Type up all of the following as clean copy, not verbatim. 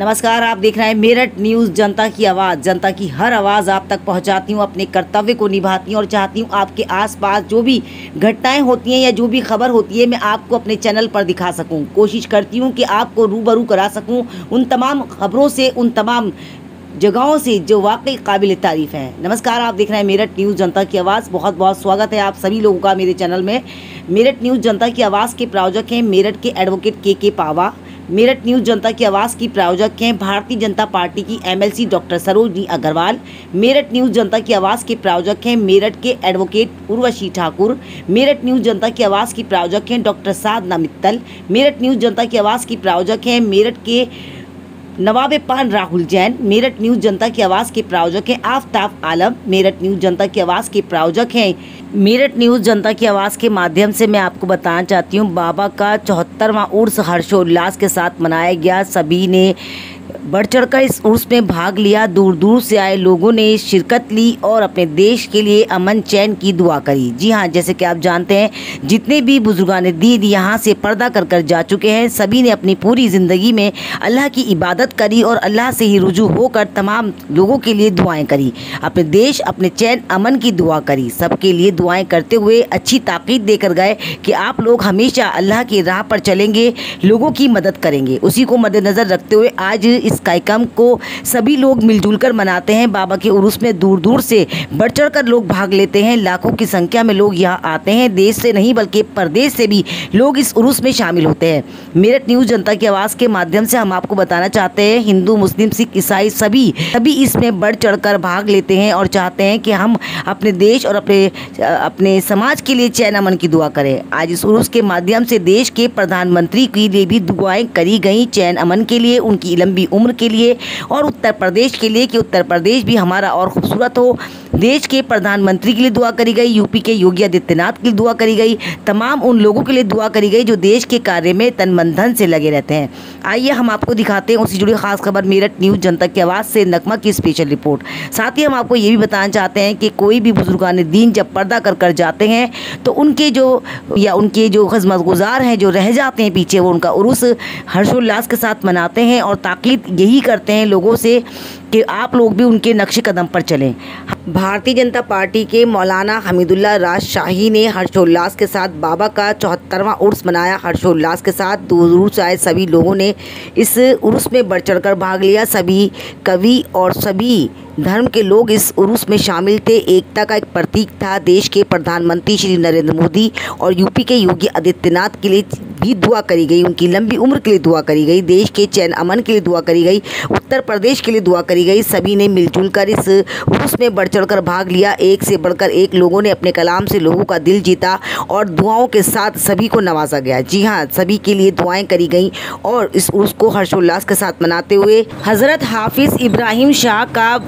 नमस्कार, आप देख रहे हैं मेरठ न्यूज़। जनता की आवाज़, जनता की हर आवाज़ आप तक पहुंचाती हूं, अपने कर्तव्य को निभाती हूं और चाहती हूं आपके आसपास जो भी घटनाएं होती हैं या जो भी खबर होती है मैं आपको अपने चैनल पर दिखा सकूं। कोशिश करती हूं कि आपको रूबरू करा सकूं उन तमाम खबरों से, उन तमाम जगहों से जो वाकई काबिल तारीफ़ है। नमस्कार, आप देख रहे हैं मेरठ न्यूज़ जनता की आवाज़। बहुत बहुत स्वागत है आप सभी लोगों का मेरे चैनल में। मेरठ न्यूज़ जनता की आवाज़ के प्रायोजक हैं मेरठ के एडवोकेट के पावा। मेरठ न्यूज़ जनता की आवाज़ की प्रायोजक हैं भारतीय जनता पार्टी की MLC doctor Sarojini Agrawal. Meerut news जनता की आवाज़ के प्रायोजक हैं मेरठ के एडवोकेट उर्वशी ठाकुर। मेरठ न्यूज़ जनता की आवाज़ की प्रायोजक हैं डॉक्टर साधना मित्तल। मेरठ न्यूज़ जनता की आवाज़ की प्रायोजक हैं मेरठ के नवाब पान राहुल जैन। मेरठ न्यूज़ जनता की आवाज़ के प्रायोजक हैं आफ्ताब आलम। मेरठ न्यूज़ जनता की आवाज़ के प्रायोजक हैं मेरठ न्यूज़ जनता की आवाज़ के माध्यम से मैं आपको बताना चाहती हूँ, बाबा का 74वां उर्स हर्षोल्लास के साथ मनाया गया। सभी ने बढ़ चढ़कर इस उर्स में भाग लिया। दूर दूर से आए लोगों ने शिरकत ली और अपने देश के लिए अमन चैन की दुआ करी। जी हाँ, जैसे कि आप जानते हैं, जितने भी बुजुर्गान दीन यहाँ से पर्दा कर कर जा चुके हैं, सभी ने अपनी पूरी ज़िंदगी में अल्लाह की इबादत करी और अल्लाह से ही रुजू होकर तमाम लोगों के लिए दुआएं करी, अपने देश, अपने चैन अमन की दुआ करी। सबके लिए दुआएं करते हुए अच्छी ताकीद देकर गए कि आप लोग हमेशा अल्लाह की राह पर चलेंगे, लोगों की मदद करेंगे। उसी को मद्देनज़र रखते हुए आज इस कार्यक्रम को सभी लोग मिलजुल कर मनाते हैं। बाबा के उर्स में दूर दूर से बढ़ चढ़ कर लोग भाग लेते हैं। लाखों की संख्या में लोग यहाँ आते हैं, देश से नहीं बल्कि परदेश से भी लोग इस उर्स में शामिल होते हैं। मेरठ न्यूज़ जनता की आवाज़ के माध्यम से हम आपको बताना चाहते हैं, हिंदू, मुस्लिम, सिख, ईसाई सभी इसमें बढ़ चढ़ कर भाग लेते हैं और चाहते हैं कि हम अपने देश और अपने समाज के लिए चैन अमन की दुआ करें। आज इस उर्स के माध्यम से देश के प्रधानमंत्री के लिए भी दुआएं करी गई, चैन अमन के लिए, उनकी लंबी उम्र के लिए और उत्तर प्रदेश के लिए कि उत्तर प्रदेश भी हमारा और खूबसूरत हो। देश के प्रधानमंत्री के लिए दुआ करी गई, यूपी के योगी आदित्यनाथ के लिए दुआ करी गई, तमाम उन लोगों के लिए दुआ करी गई जो देश के कार्य में तन मन धन से लगे रहते हैं। आइए हम आपको दिखाते हैं उससे जुड़ी खास खबर, मेरठ न्यूज़ जनता की आवाज़ से नगमा की स्पेशल रिपोर्ट। साथ ही हम आपको ये भी बताना चाहते हैं कि कोई भी बुजुर्गान दीन जब पर्दा कर कर जाते हैं तो उनके जो खिदमतगुजार हैं, जो रह जाते हैं पीछे, वो उनका उर्स हर्षोल्लास के साथ मनाते हैं और ताकीद यही करते हैं लोगों से कि आप लोग भी उनके नक्शे कदम पर चलें। भारतीय जनता पार्टी के मौलाना हमीदुल्लाह राजशाही ने हर्षोल्लास के साथ बाबा का 74वां उर्स मनाया। हर्षोल्लास के साथ दूर दूर से आए सभी लोगों ने इस उर्स में बढ़ चढ़कर भाग लिया। सभी कवि और सभी धर्म के लोग इस उर्स में शामिल थे। एकता का एक प्रतीक था। देश के प्रधानमंत्री श्री नरेंद्र मोदी और यूपी के योगी आदित्यनाथ के लिए भी दुआ करी गई, उनकी लंबी उम्र के लिए दुआ करी गई, देश के चैन अमन के लिए दुआ करी गई, उत्तर प्रदेश के लिए दुआ करी गई। सभी ने मिलजुल कर इस उर्स में बढ़ चढ़कर भाग लिया। एक से बढ़कर एक लोगों ने अपने कलाम से लोगों का दिल जीता और दुआओं के साथ सभी को नवाजा गया। जी हाँ, सभी के लिए दुआएं करी गई और इस उर्स को हर्षोल्लास के साथ मनाते हुए हज़रत हाफिज़ इब्राहिम शाह का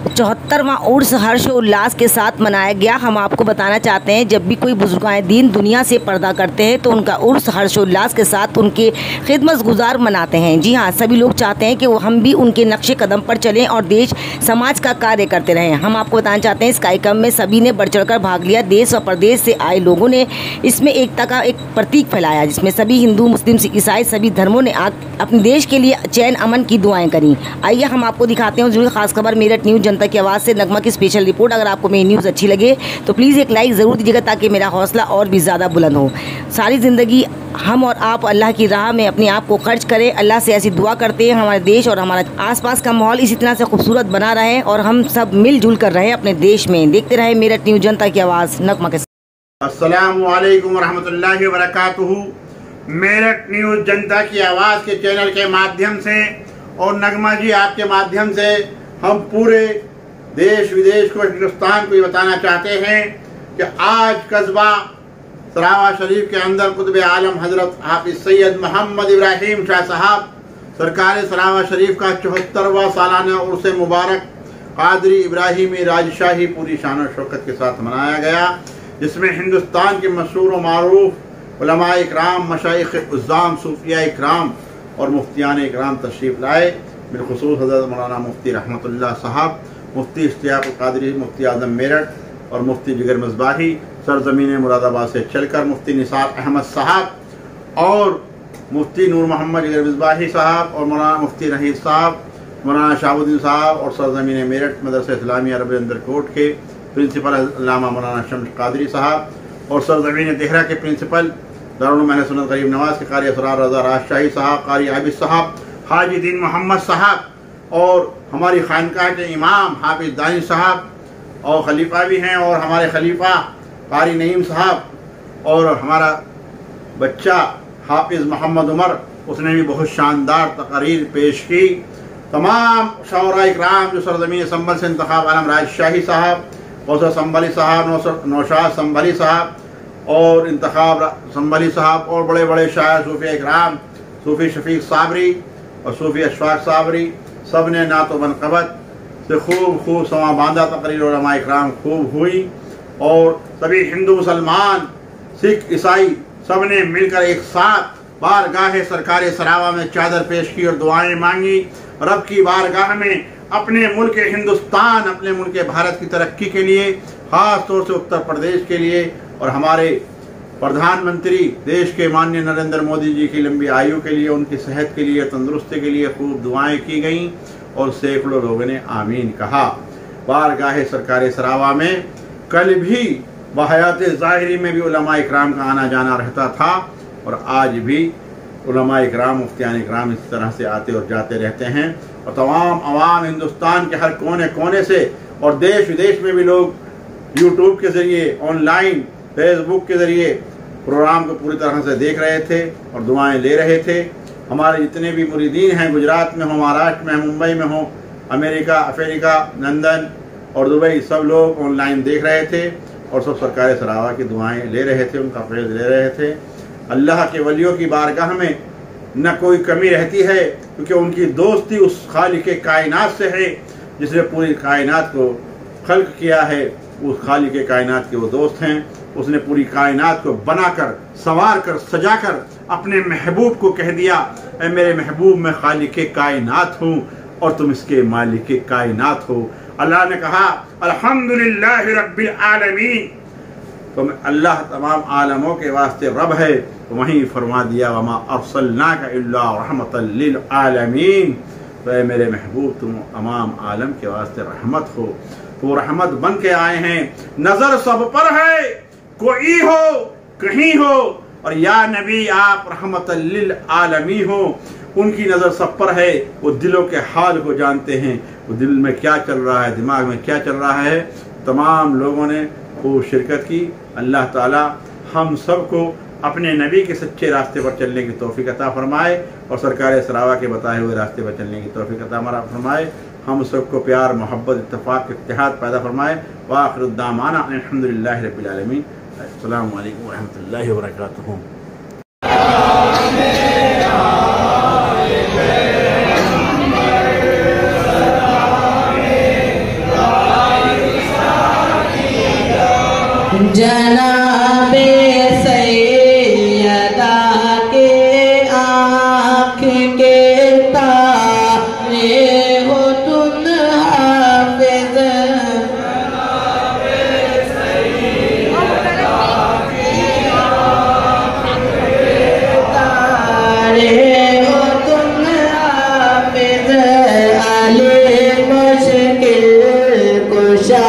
74वां उर्स हर्षोल्लास के साथ मनाया गया। हम आपको बताना चाहते हैं, जब भी कोई बुजुर्गान दीन दुनिया से पर्दा करते हैं तो उनका उर्स हर्षोल्लास के साथ उनके खिदमतगुजार मनाते हैं। जी हाँ, सभी लोग चाहते हैं कि हम भी उनके नक्शे कदम पर चलें और देश समाज का कार्य करते रहें। हम आपको बताना चाहते हैं, इस कार्यक्रम में सभी ने बढ़ चढ़कर भाग लिया। देश और प्रदेश से आए लोगों ने इसमें एकता का एक प्रतीक फैलाया, जिसमें सभी हिंदू, मुस्लिम, सिख, ईसाई सभी धर्मों ने अपने देश के लिए चैन अमन की दुआएं करी। आइए हम आपको दिखाते हैं जो खास खबर, मेरठ न्यूज़ जनता की आवाज़ से नगमा की स्पेशल रिपोर्ट। अगर आपको मेरी न्यूज़ अच्छी लगे तो प्लीज़ एक लाइक ज़रूर दीजिएगा ताकि मेरा हौसला और भी ज़्यादा बुलंद हो। सारी ज़िंदगी हम और आप अल्लाह की राह में अपने आप को खर्च करें। अल्लाह से ऐसी दुआ करते हैं हमारे देश और हमारा आसपास का माहौल इसी तरह से खूबसूरत बना रहे और हम सब मिलजुल कर रहे अपने देश में। देखते रहे मेरठ न्यूज़ जनता की आवाज़ नगमा के। अस्सलामु अलैकुम रहमतुल्लाहि व बरकातुहू। मेरठ न्यूज़ जनता की आवाज़ के चैनल के माध्यम से और नगमा जी आपके माध्यम से हम पूरे देश विदेश को, हिंदुस्तान को ये बताना चाहते हैं कि आज कस्बा सरावा शरीफ के अंदर कुतुब आलम हज़रत हाफिज़ सैयद मोहम्मद इब्राहिम शाह साहब सरकार सरावा शरीफ का 74वां सालाना उर्स मुबारक कादरी इब्राहिमी राजशाही पूरी शान और शौकत के साथ मनाया गया, जिसमें हिंदुस्तान के मशहूर व मारूफ उलमा इकराम, मशाइख उज़्ज़ाम, सूफिया इकराम और मुफ्तियान इकराम तशरीफ़ लाए। बिलखुसूस हज़रत मौलाना मुफ्ती रहमतुल्लाह साहब, मुफ्ती इश्तियाक़ क़ादरी, मुफ्ती आज़म मेरठ और मुफ्ती जिगर मज़बाही सरज़मीन मुरादाबाद से चलकर मुफ्ती निसार अहमद साहब और मुफ्ती नूर मोहम्मद जिगर मिसबाही साहब और मौलाना मुफ्ती रहीद साहब, मौलाना शाहुद्दीन साहब और सरजमीन मेरठ मदरसा इस्लामिया अरब अंदरकोट के प्रिंसिपल अल्लामा मौलाना शम्स कादरी साहब और सरजमीन देहरा के प्रिंसिपल दारुल उलूम अहले सुन्नत गरीब नवाज के कारी असरार रज़ा राजशाही साहब, कारी आबिद साहब, हाजी दीन मोहम्मद साहब और हमारी खानकाह के इमाम हाफिज दानी साहब और खलीफा भी हैं और हमारे खलीफा कारी नईम साहब और हमारा बच्चा हाफिज मोहम्मद उमर, उसने भी बहुत शानदार तकरीर पेश की। तमाम शौरा इकराम जो सरजमीन संभल से इंतखाब आलम राजशाही साहब, कौसर संभली साहब, नौशाद संभली साहब और इंतखाब संभली साहब और बड़े बड़े शायर सूफी इकराम सूफी शफीक साबरी और सूफी अशफाक साबरी, सब ने नातो बनकबत से खूब समा बांधा तकरीर उलमा इकराम खूब हुई और सभी हिंदू मुसलमान सिख ईसाई सब ने मिलकर एक साथ बारगाह सरकार सरावा में चादर पेश की और दुआएं मांगी। रब की बारगाह में अपने मुल्क हिंदुस्तान, अपने मुल्क भारत की तरक्की के लिए, ख़ास तौर से उत्तर प्रदेश के लिए और हमारे प्रधानमंत्री देश के माननीय नरेंद्र मोदी जी की लंबी आयु के लिए, उनकी सेहत के लिए, तंदुरुस्ती के लिए खूब दुआएं की गईं और सैकड़ों लोगों ने आमीन कहा। बारगाह सरकार सरावा में कल भी बहयात ज़ाहिरी में भी उलमा इकराम का आना जाना रहता था और आज भी उलमा इकराम, मुफ्तियान इकराम इस तरह से आते और जाते रहते हैं और तमाम अवाम हिंदुस्तान के हर कोने कोने से और देश विदेश में भी लोग यूट्यूब के ज़रिए, ऑनलाइन फेसबुक के ज़रिए प्रोग्राम को पूरी तरह से देख रहे थे और दुआएं ले रहे थे। हमारे जितने भी मुरीदीन हैं, गुजरात में हो, महाराष्ट्र में, मुंबई में हो, अमेरिका, अफ्रीका, लंदन और दुबई, सब लोग ऑनलाइन देख रहे थे और सब सरकार सरावा की दुआएं ले रहे थे, उनका फैज़ ले रहे थे। अल्लाह के वलियों की बारगाह में न कोई कमी रहती है क्योंकि उनकी दोस्ती उस खालिक कायनात से है जिसने पूरी कायनात को खल्क किया है। उस खालिक कायनात के वो दोस्त हैं। उसने पूरी कायनात को बनाकर, संवार कर, सजाकर अपने महबूब को कह दिया, ऐ मेरे महबूब मैं खालिक कायनात हूँ और तुम इसके मालिक कायनात हो। अल्लाह ने कहा अल्हम्दुलिल्लाह रब्बिल आलमीन, तो अल्लाह तमाम आलमों के वास्ते रब है। तो वहीं फरमा दिया वमा अरसलनाका इल्ला रहमतल लिल आलमीन, तो ऐ मेरे महबूब तुम तमाम आलम के वास्ते रहमत हो। तो रहमत बन के आए हैं। नजर सब पर है, कोई हो कहीं हो, और या नबी आप रहमतल लिल आलमीन हो। उनकी नज़र सब पर है, वो दिलों के हाल को जानते हैं, वो दिल में क्या चल रहा है, दिमाग में क्या चल रहा है। तमाम लोगों ने खूब शिरकत की। अल्लाह ताला हम सबको अपने नबी के सच्चे रास्ते पर चलने की तौफीक अता फरमाए और सरकार सरावा के बताए हुए रास्ते पर चलने की तौफीक अता फरमाए। हम सबको प्यार, मोहब्बत, इत्तेफाक, इत्तेहाद पैदा फरमाए। व आखिरु दामाना अल्हम्दुलिल्लाहि रब्बिल आलमीन। अस्सलामु अलैकुम व रहमतुल्लाहि व बरकातुहू। जनाबे सैयदा के आँख के तारे हो तुम हाफिज, जनाबे सैयदा के आँख के तारे हो तुम हाफिज, अली मुश्किल कुशा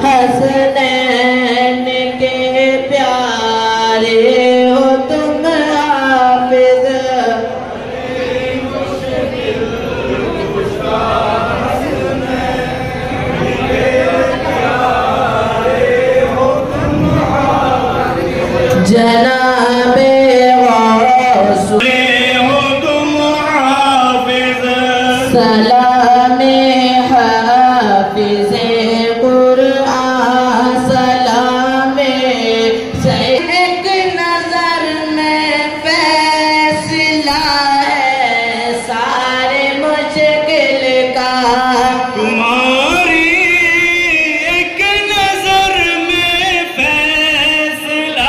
हसनैन जनाबे गौस हो तुम हाफिज, सलामे हाफिज़े कुरआन, सलामे एक नजर में फैसला है सारे मुश्किल का, तुम्हारी एक नजर में फैसला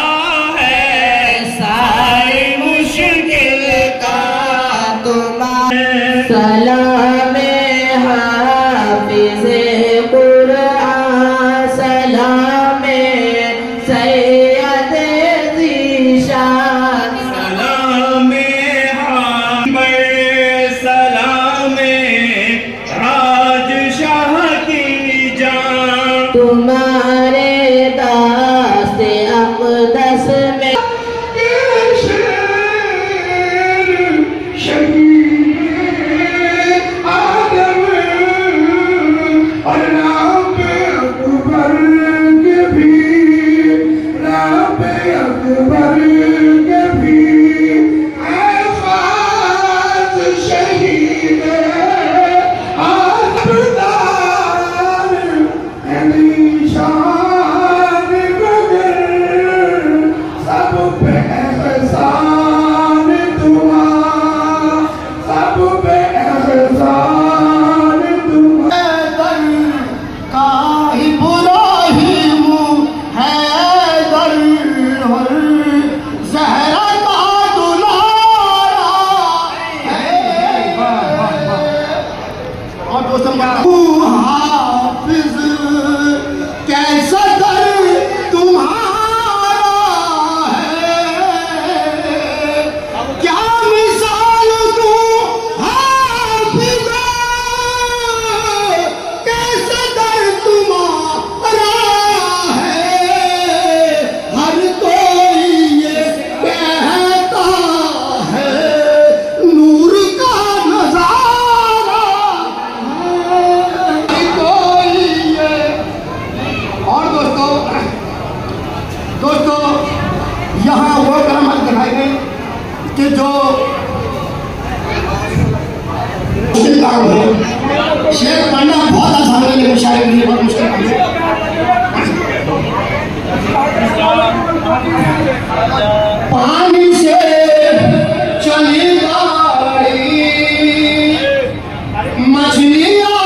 सलामे तुम्हारे दास्ते अक़दस में कैसा दर तुम्हारा है, क्या मिसाल तू हाफिज़, कैसा दर तुम्हारा है। हर कोई ये कहता है नूर का नजारा है, कोई ये। और दोस्तों यहाँ वो करामात दिखाई गई कि जो मुश्किल काम है, शेर पढ़ना बहुत आसान है लेकिन शायद नहीं बहुत मुश्किल काम है। पानी से चली गाड़ी मछलियाँ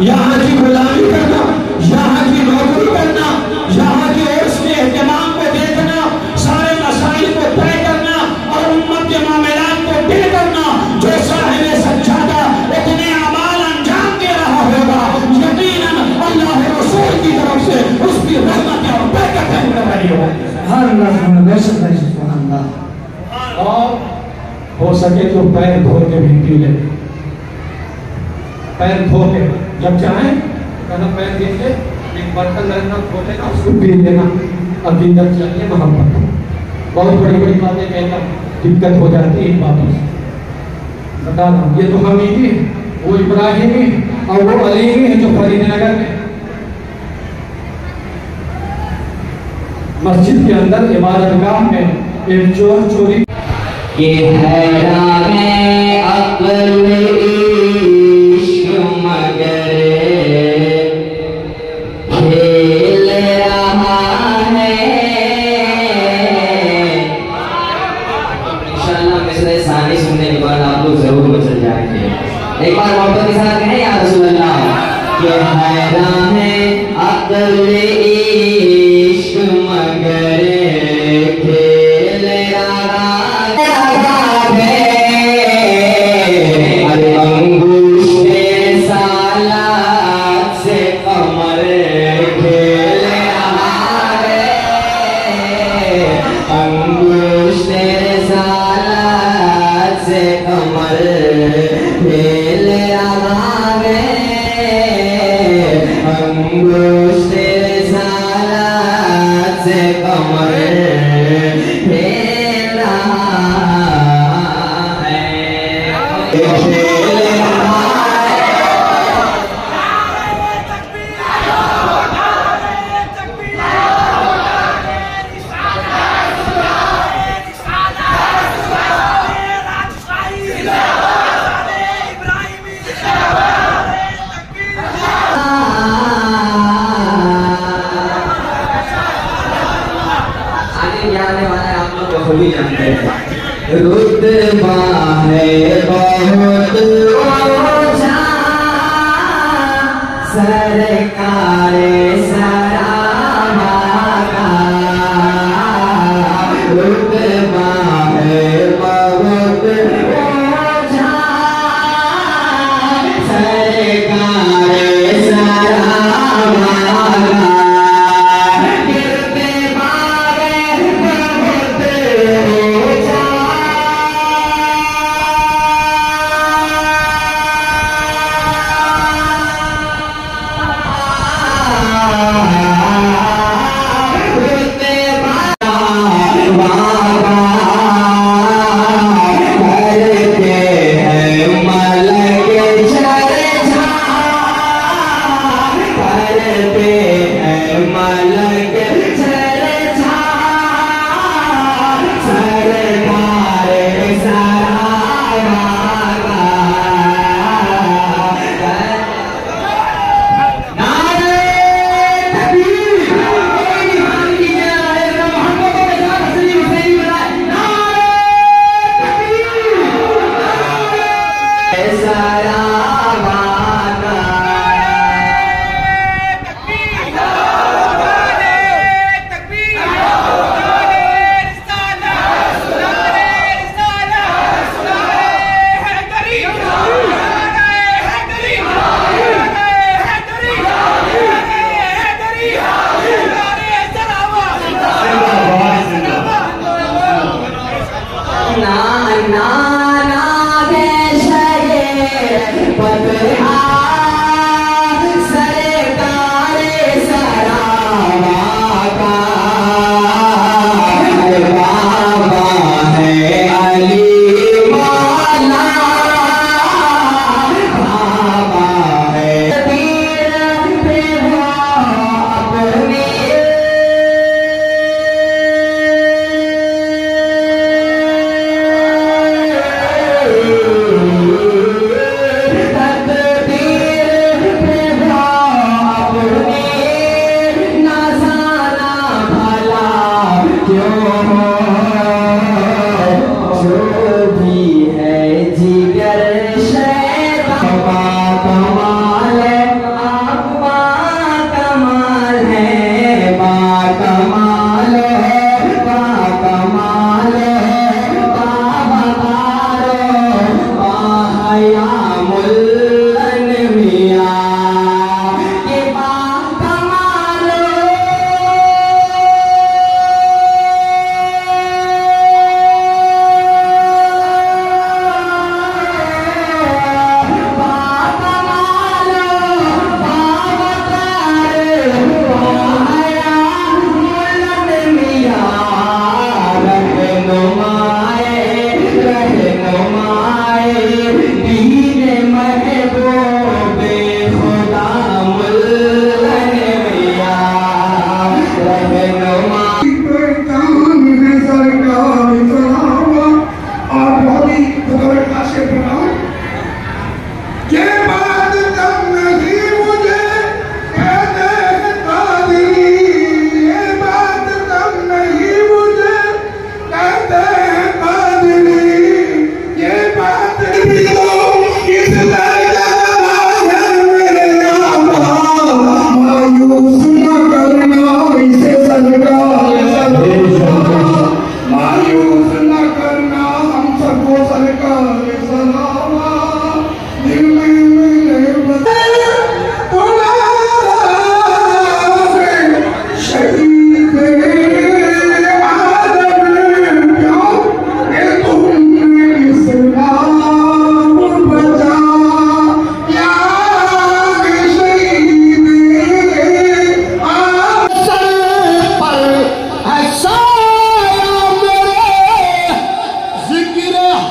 यहाँ की गुलामी करना, यहाँ की नौकरी करना, यहाँ की उर्स के एहतमाम पे देखना, सारे मसाइल को तय करना और उम्मत के मामलात को तय करना। जो साहिब सच्चादा इतने अमाल अंजाम दे रहा होगा, यकीनन अल्लाह रसूल की तरफ से उसकी रहमत और बरकत कर रही होगी। और हो सके तो पैर धो के भी पी ले, पैर धो के जब चाहे कहना पैर देख ले, एक बर्तन रखना धो लेना, उसको पी लेना। अकीदत चाहिए, मोहब्बत। बहुत बड़ी बड़ी बातें कहना दिक्कत हो जाती है इन बातों से। बता रहा हूँ, ये तो हम ही, वो इब्राहिमी और वो अलीमी है जो फरीदनगर में मस्जिद के अंदर इबादतगाह में एक चोर चोरी ये हैरान अक़ल इश्क़ मगर खेल रहा है। इंशाअल्लाह मिसरे सानी सुनने के बाद आप लोग जरूर मचल जाएंगे। एक बार मोहब्बत के साथ कहें या रसूल अल्लाह। ये हैरान अक़ल इश्क़ मगर खेल रहा है। अंगूठे सालात से कमर खेल रहा है, अंगूठे सालात से कमर खेल रहा है, अंगूठे सालात से कमर खेल रहा है। रुतबा है बहुत ऊंचा सरकारे सराबा का, रुतबा है बहुत ऊंचा सरकारे सराबा का।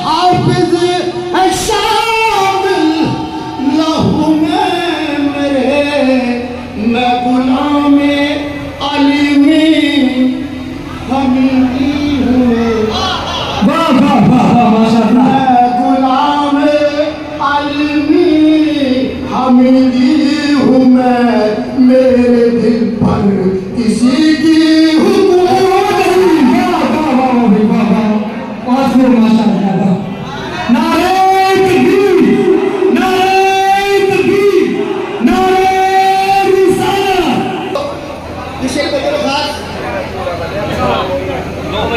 हाफिज है शामिल लहू में मेरे, मैं गुलाम अली में हमीदी हूँ। वाह वाह वाह माशाअल्लाह। मैं गुलाम अली में हमीदी हूँ, मैं मेरे दिल पर किसी की माशाअल्लाह। नारे तकबीर, नारे तकबीर, नारे रिसालत।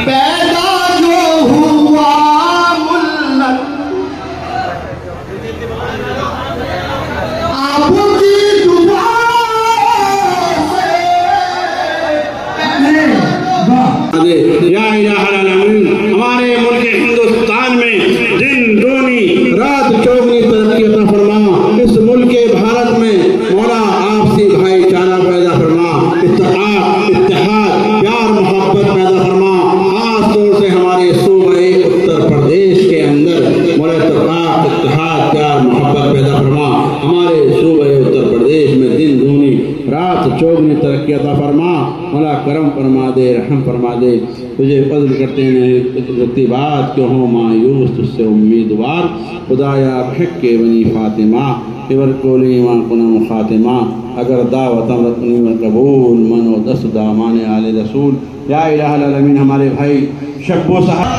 पैदा जो हुआ मुल्लत आपकी दुआ से। या इलाहल आलमीन, हमारे मुल्क हिंदुस्तान में दिन दूनी रात चौगनी तरक्की अता फरमा। इस मुल्क भारत में मौला आपसी भाईचारा पैदा फरमा, इत्तेहाद प्यार मोहब्बत पैदा फरमा। खास तौर से हमारे सूबे उत्तर प्रदेश के अंदर मौला इत्तेहाद प्यार मोहब्बत पैदा फरमा। हमारे सूबे उत्तर प्रदेश में दिन दूनी रात चौगनी तरक्की अता फरमा। मौला करम फरमा दे, रहम फरमा दे। तुझे फज़्ल करते हैं बात क्यों हो मायूस, तुझसे उम्मीदवार। खुदाया हक के बनी फातिमा इवर कोली माँ कुना मुखातिमा। अगर दावतम रत्नी व कबूल मनो दस दामान आले रसूल। या इलाहल आलमीन, हमारे भाई शब्बो साहब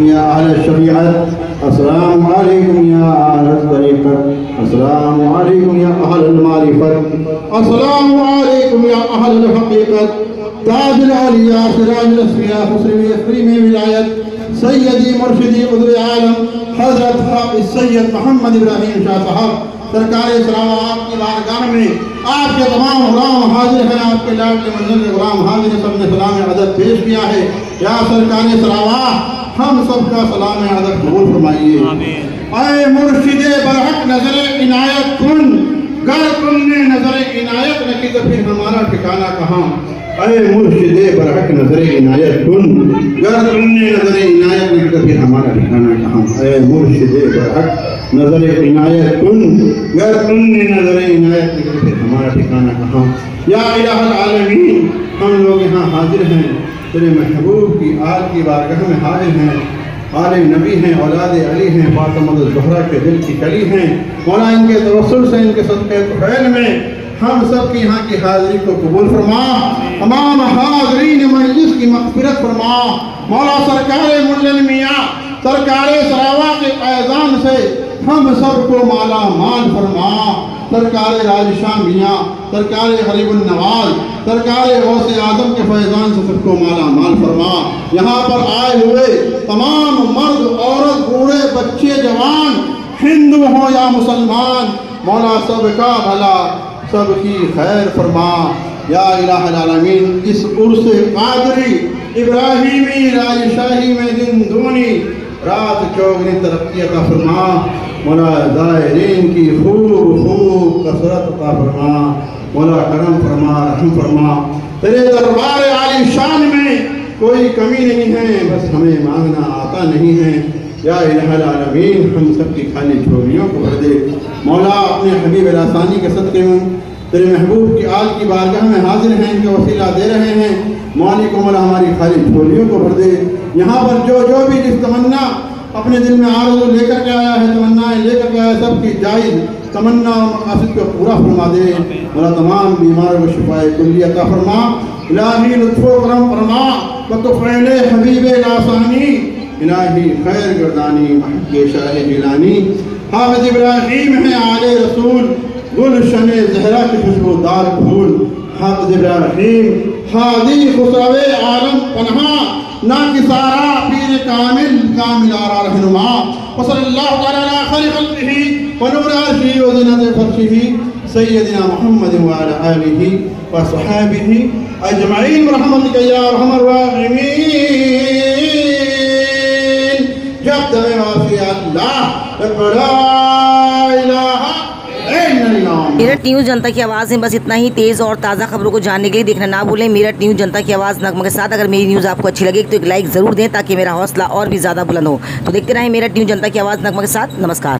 या अहल शरीअत, अस्सलामु अलैकुम या अहल तरीक़त, अस्सलामु अलैकुम या अहल मारिफत, अस्सलामु अलैकुम या अहल हकीकत। ताजुल औलिया सिराजुल अस्फिया हुस्न में विलायत सैयदी मुर्शिदी उदुल आलम हजरत हाफिज सैयद मोहम्मद इब्राहिम शाह साहब सरकार सलावा आपकी बारगाह में आपके तमाम गुलाम हाजिर हैं। आपके लाडले मंजिल गुलाम हाजिर हैं, सबने सलाम अदब पेश किया है। या सरकार सलावा हम सबका सलाम अदब कबूल फरमाइए। ऐ मुर्शिदे बरहक नजर इनायत कुन, गर तुमने नजर इनायत न की तो फिर हमारा ठिकाना कहाँ। ऐ मुर्शिदे बरहक नजर इनायत कुन, गर तुमने नजर इनायत न की तो फिर हमारा ठिकाना कहाँ। ऐ मुर्शिदे बरहक नजर इनायत कुन, गर तुमने नजर इनायत न की तो फिर हमारा ठिकाना कहाँ। या इलाहुल आलमीन, हम लोग यहाँ हाजिर हैं, तेरे महबूब की आल की बारगाह में हाजिर हैं। आले नबी हैं, औलाद अली हैं, फातिमा ज़हरा के दिल की कली हैं। मौला इनके तवस्सुल से, इनके सदक़े तुफ़ैल में हम सब की यहाँ की हाज़िरी को कबूल फरमा। तमाम हाज़रीन मजलिस की मग़फ़िरत फरमा। मौला सरकार मुल्लन मियाँ सरकार सरावा के पैज़ान से हम सबको माला माल फरमा। सरकार राजशाह मियाँ सरकार गरीबुन नवाज सरकार गौसे आज़म के फैज़ान से सबको माला माल फरमा। यहाँ पर आए हुए तमाम मर्द औरत बूढ़े बच्चे जवान हिंदू हो या मुसलमान, मौला सबका भला सबकी खैर फरमा। या इलाहुल आलमीन, इस उर्स कादरी इब्राहिमी राजशाही में दिन दूनी रात चौगनी तरक्की अता फरमा। मौला ज़ायरीन की खूब कसरत अता फरमा। मौला करम फरमा, रहम फरमा। तेरे दरबार आलीशान में कोई कमी नहीं है, बस हमें मांगना आता नहीं है। या इलाहुल आलमीन, हम सब की खाली झोलियों को भर दे। मौला अपने हबीब लासानी के सदक़े में तेरे महबूब की आल की बारगाह में हाजिर हैं, इनका वसीला दे रहे हैं। मौली को मौला हमारी खाली झोलियों को भर दे। यहाँ पर जो भी जिस तमन्ना अपने दिल में आरज़ू लेकर के आया है, तमन्नाएं लेकर के आया, सबकी जायज़ तमन्ना और मक़ासिद को पूरा फरमा दे। मौला तमाम बीमारों को शिफाए कुल्ली अता फरमा। इलाही लुत्फ़ो करम फरमा व तुफ़ैल हबीब लासानी, इलाही खैर गर्दानी महके शाह जिलानी। हाफ़िज़ इब्राहीम है आले रसूल, गुलशन ज़हरा की खुशबूदार फूल। हाफ़िज़ इब्राहीम हादी खुसरवे आलम पन्हा, ना किसारा पीर कामिल कामिल आरा रहनुमा। वसल्लल्लाहु तआला खैर खल्क़िही व नूर अर्शिही व ज़ीनत फ़र्शिही सय्यदिना मुहम्मद व अला आलिही व सहाबिही अजमईन रहमतिक या अरहमर राहिमीन। जब दमे वाफ़ी अल्लाह ला इलाहा इल्लल्लाह। मेरठ न्यूज़ जनता की आवाज़ में बस इतना ही। तेज़ और ताज़ा खबरों को जानने के लिए देखना ना भूलें मेरठ न्यूज़ जनता की आवाज़ नगमा के साथ। अगर मेरी न्यूज़ आपको अच्छी लगे तो एक लाइक ज़रूर दें ताकि मेरा हौसला और भी ज़्यादा बुलंद हो। तो देखते रहें मेरठ न्यूज़ जनता की आवाज़ नगमा के साथ। नमस्कार।